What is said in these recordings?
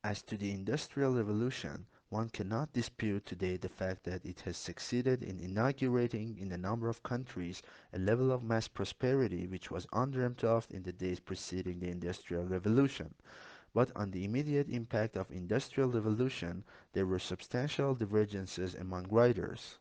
As to the Industrial Revolution, one cannot dispute today the fact that it has succeeded in inaugurating in a number of countries a level of mass prosperity which was undreamt of in the days preceding the Industrial Revolution. But on the immediate impact of Industrial Revolution, there were substantial divergences among writers.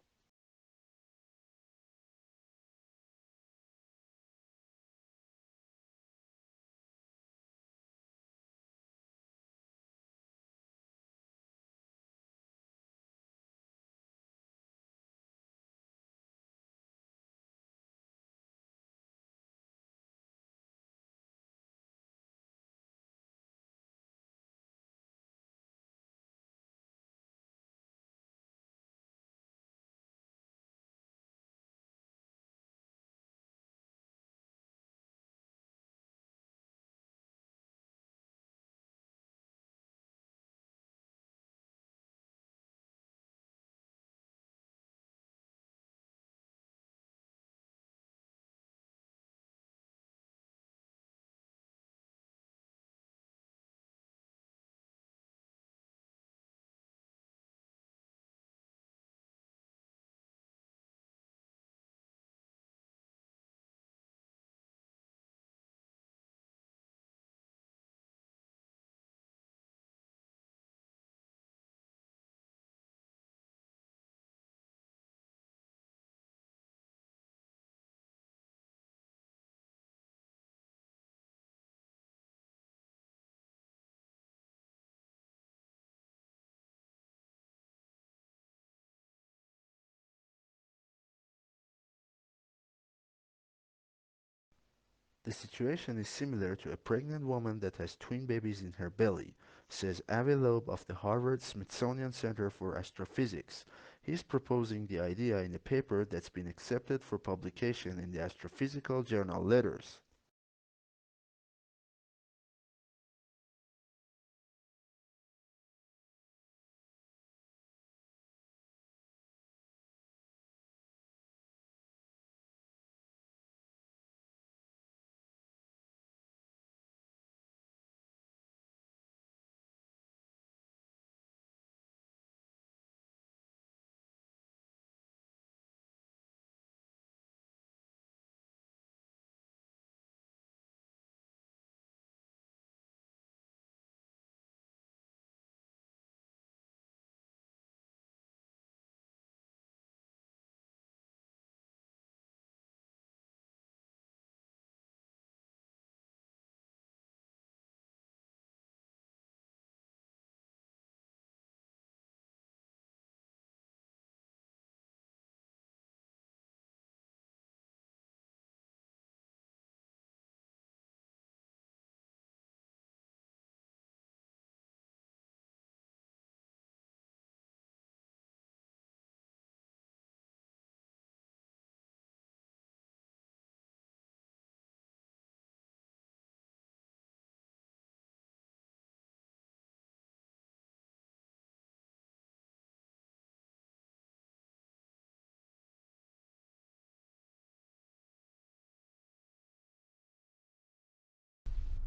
The situation is similar to a pregnant woman that has twin babies in her belly, says Avi Loeb of the Harvard-Smithsonian Center for Astrophysics. He's proposing the idea in a paper that's been accepted for publication in the Astrophysical Journal Letters.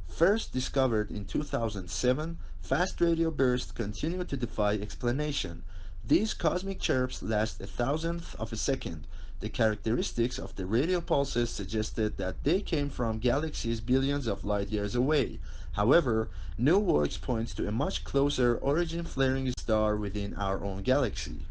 First discovered in 2007, fast radio bursts continue to defy explanation. These cosmic chirps last a thousandth of a second. The characteristics of the radio pulses suggested that they came from galaxies billions of light years away. However, new work points to a much closer origin flaring star within our own galaxy.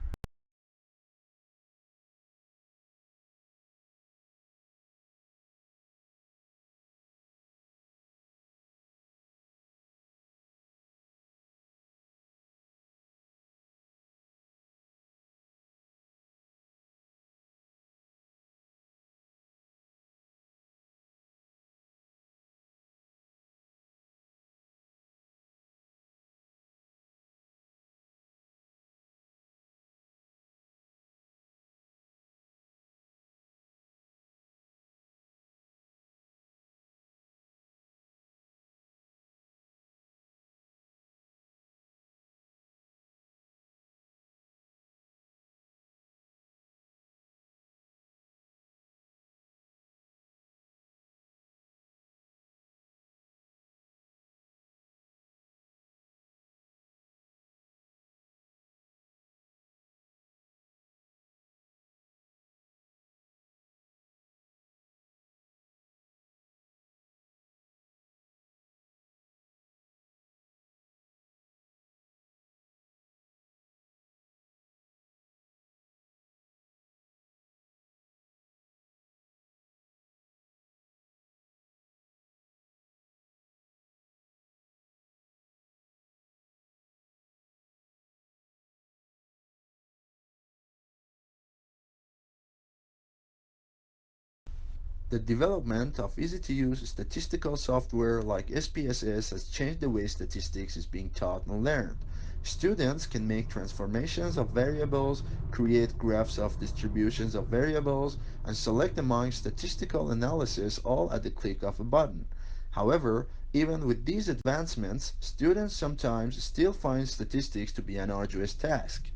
The development of easy-to-use statistical software like SPSS has changed the way statistics is being taught and learned. Students can make transformations of variables, create graphs of distributions of variables, and select among statistical analysis all at the click of a button. However, even with these advancements, students sometimes still find statistics to be an arduous task.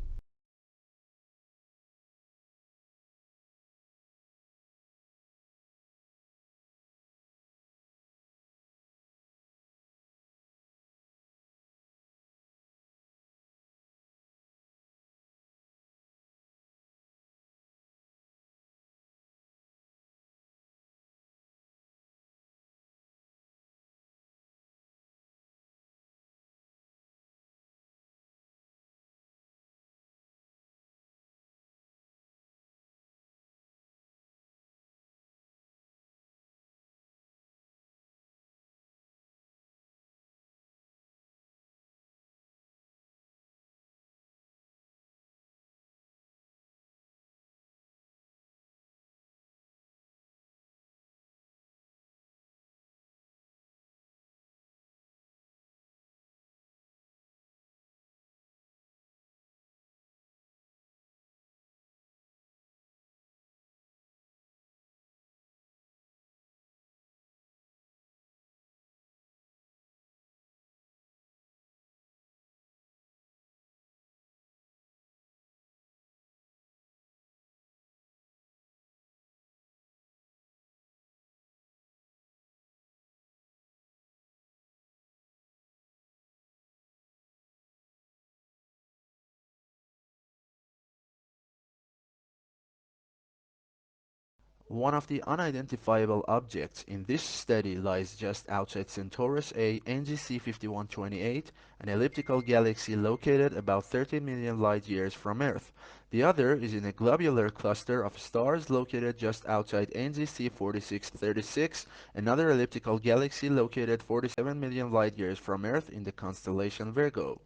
One of the unidentifiable objects in this study lies just outside Centaurus A NGC 5128, an elliptical galaxy located about 30 million light-years from Earth. The other is in a globular cluster of stars located just outside NGC 4636, another elliptical galaxy located 47 million light-years from Earth in the constellation Virgo.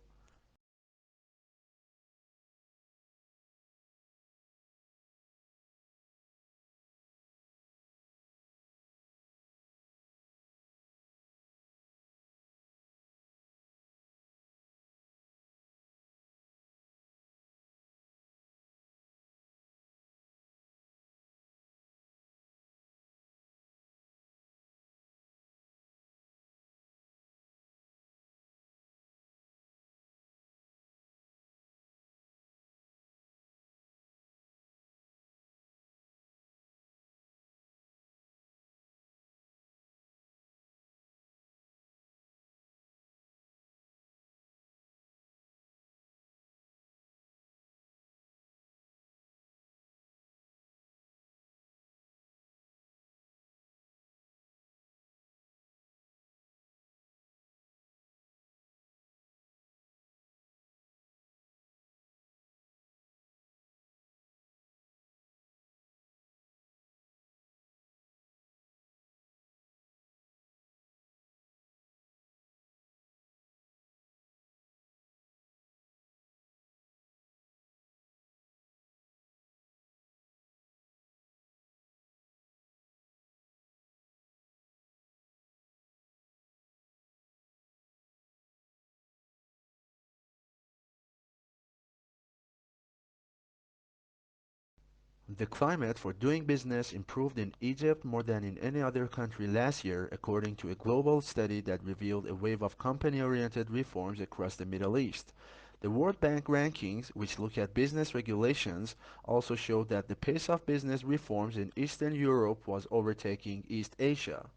The climate for doing business improved in Egypt more than in any other country last year, according to a global study that revealed a wave of company-oriented reforms across the Middle East. The World Bank rankings, which look at business regulations, also showed that the pace of business reforms in Eastern Europe was overtaking East Asia.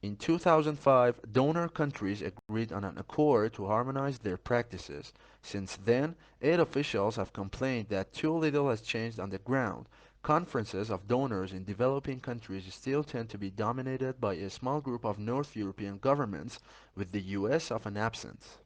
In 2005, donor countries agreed on an accord to harmonize their practices. Since then, aid officials have complained that too little has changed on the ground. Conferences of donors in developing countries still tend to be dominated by a small group of North European governments, with the US often absent.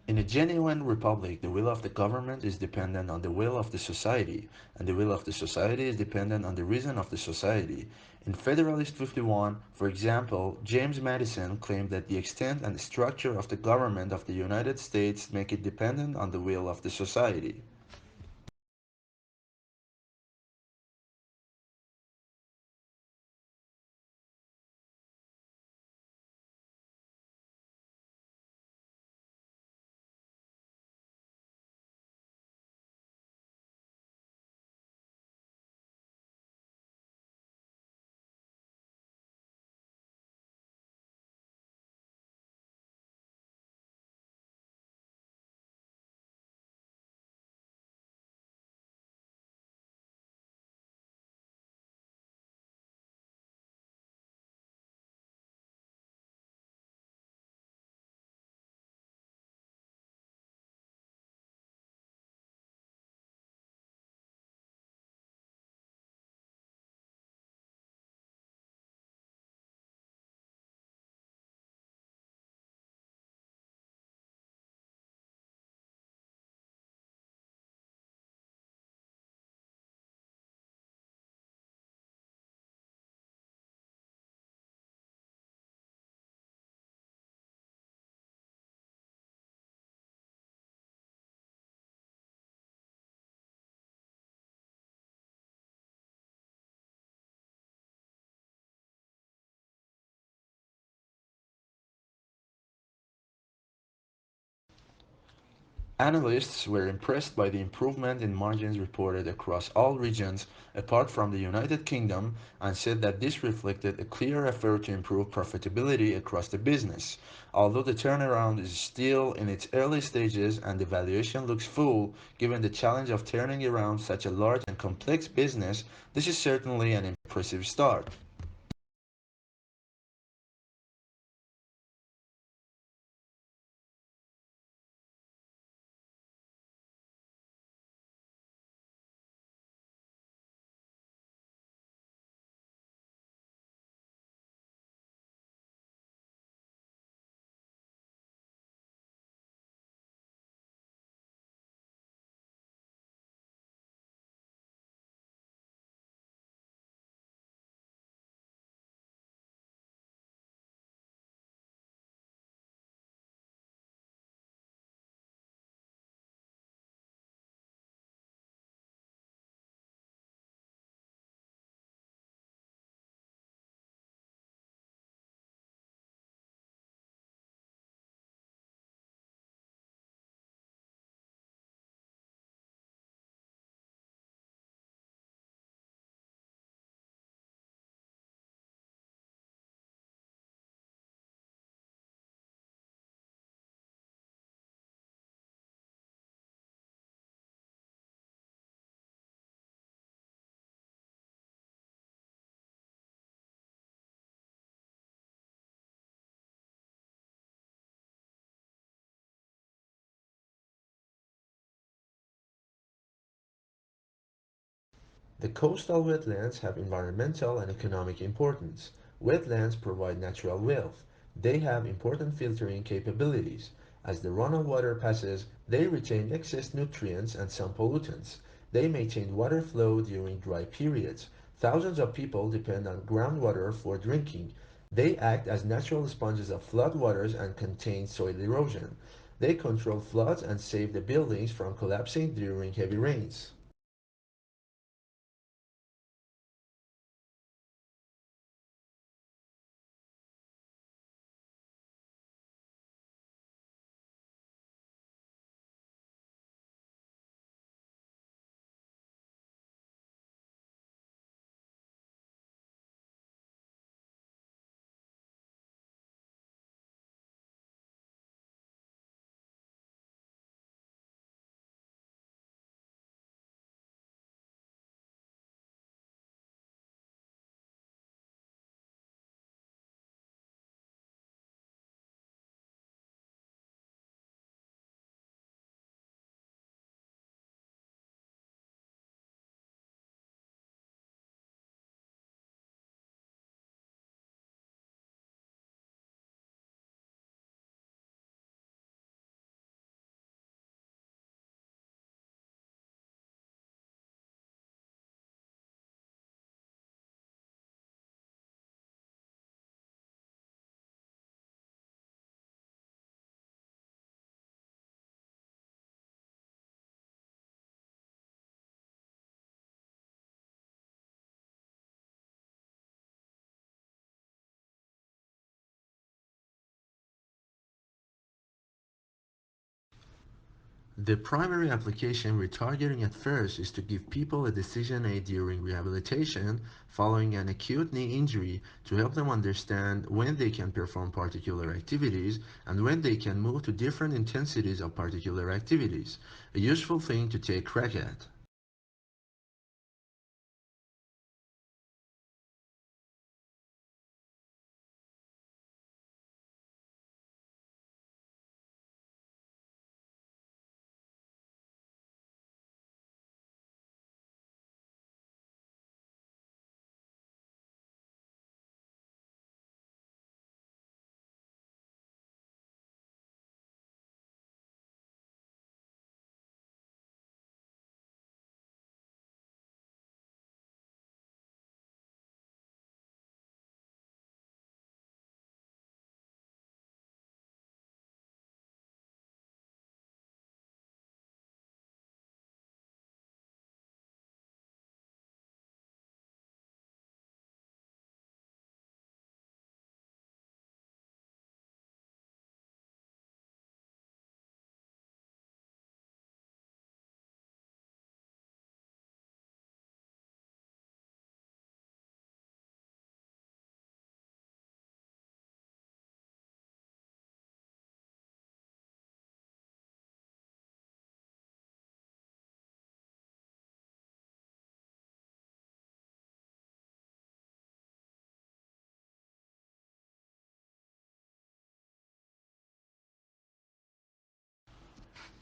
In a genuine republic, the will of the government is dependent on the will of the society, and the will of the society is dependent on the reason of the society. In Federalist 51, for example, James Madison claimed that the extent and structure of the government of the United States make it dependent on the will of the society. Analysts were impressed by the improvement in margins reported across all regions apart from the United Kingdom and said that this reflected a clear effort to improve profitability across the business. Although the turnaround is still in its early stages and the valuation looks full, given the challenge of turning around such a large and complex business, this is certainly an impressive start. The coastal wetlands have environmental and economic importance. Wetlands provide natural wealth. They have important filtering capabilities. As the runoff water passes, they retain excess nutrients and some pollutants. They maintain water flow during dry periods. Thousands of people depend on groundwater for drinking. They act as natural sponges of floodwaters and contain soil erosion. They control floods and save the buildings from collapsing during heavy rains. The primary application we're targeting at first is to give people a decision aid during rehabilitation following an acute knee injury to help them understand when they can perform particular activities and when they can move to different intensities of particular activities. A useful thing to take crack at.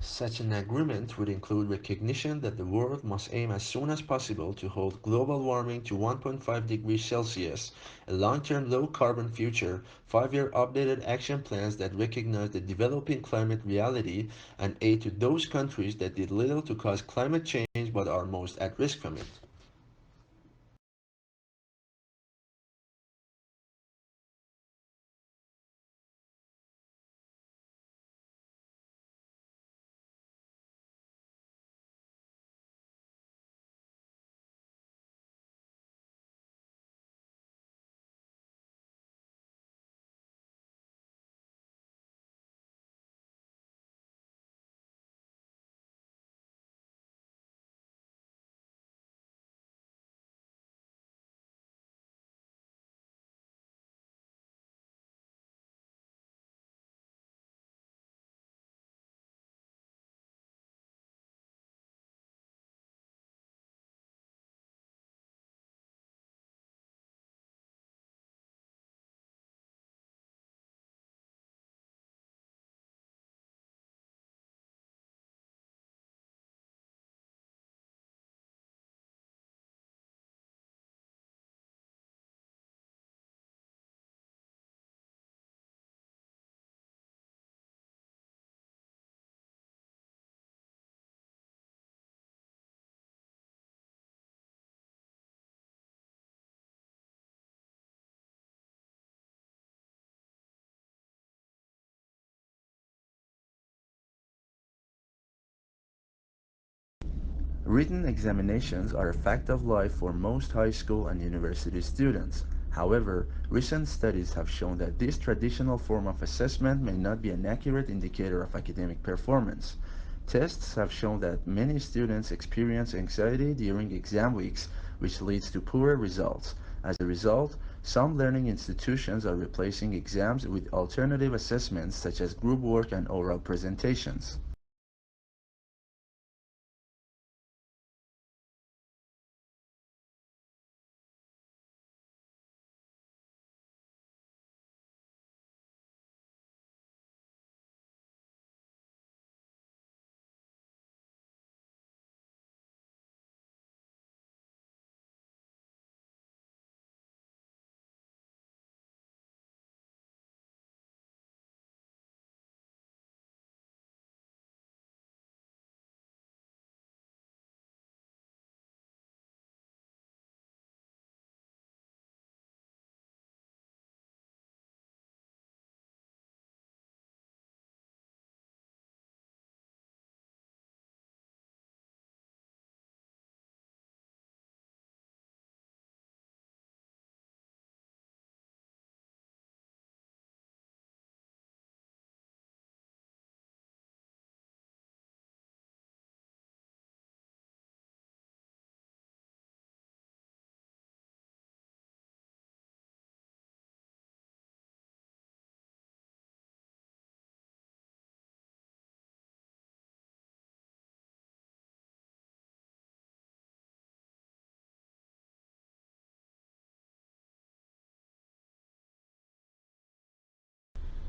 Such an agreement would include recognition that the world must aim as soon as possible to hold global warming to 1.5 degrees Celsius, a long-term low-carbon future, 5-year updated action plans that recognize the developing climate reality, and aid to those countries that did little to cause climate change but are most at risk from it. Written examinations are a fact of life for most high school and university students. However, recent studies have shown that this traditional form of assessment may not be an accurate indicator of academic performance. Tests have shown that many students experience anxiety during exam weeks, which leads to poorer results. As a result, some learning institutions are replacing exams with alternative assessments such as group work and oral presentations.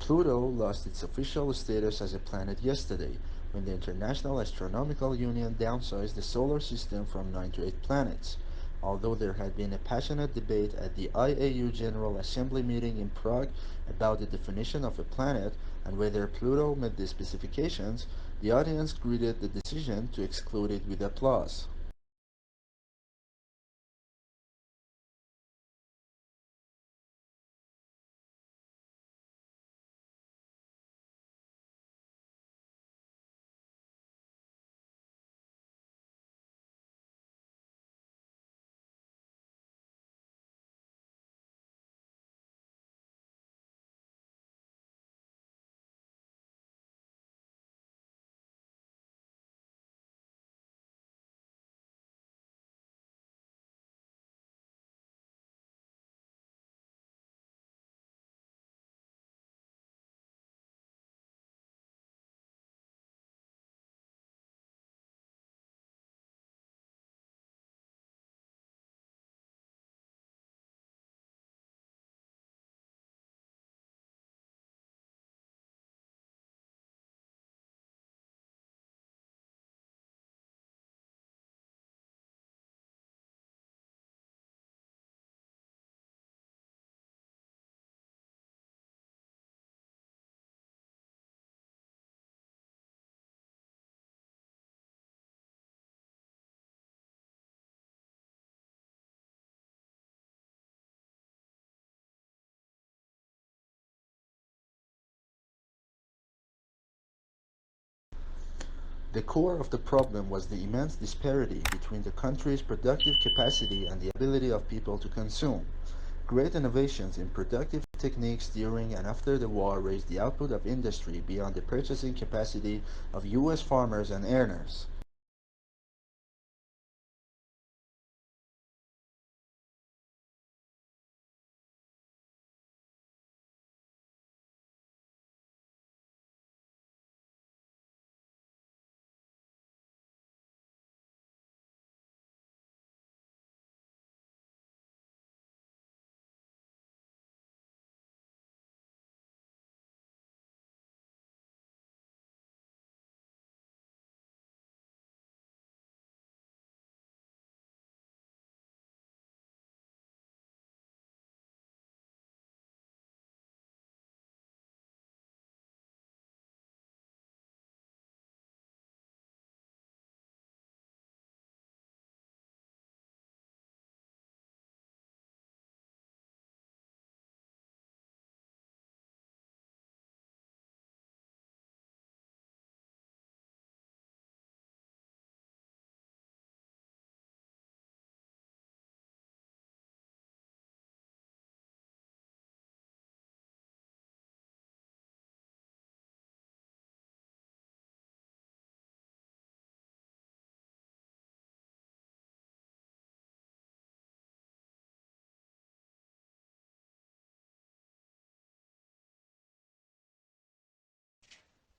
Pluto lost its official status as a planet yesterday, when the International Astronomical Union downsized the solar system from 9 to 8 planets. Although there had been a passionate debate at the IAU General Assembly meeting in Prague about the definition of a planet and whether Pluto met the specifications, the audience greeted the decision to exclude it with applause. The core of the problem was the immense disparity between the country's productive capacity and the ability of people to consume. Great innovations in productive techniques during and after the war raised the output of industry beyond the purchasing capacity of U.S. farmers and earners.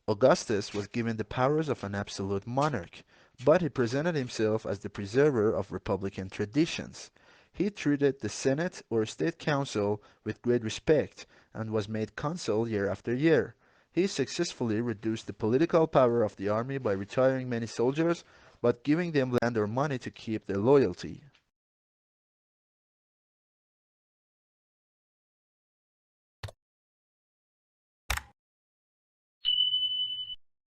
Augustus was given the powers of an absolute monarch, but he presented himself as the preserver of republican traditions. He treated the Senate or State Council with great respect and was made consul year after year. He successfully reduced the political power of the army by retiring many soldiers but giving them land or money to keep their loyalty.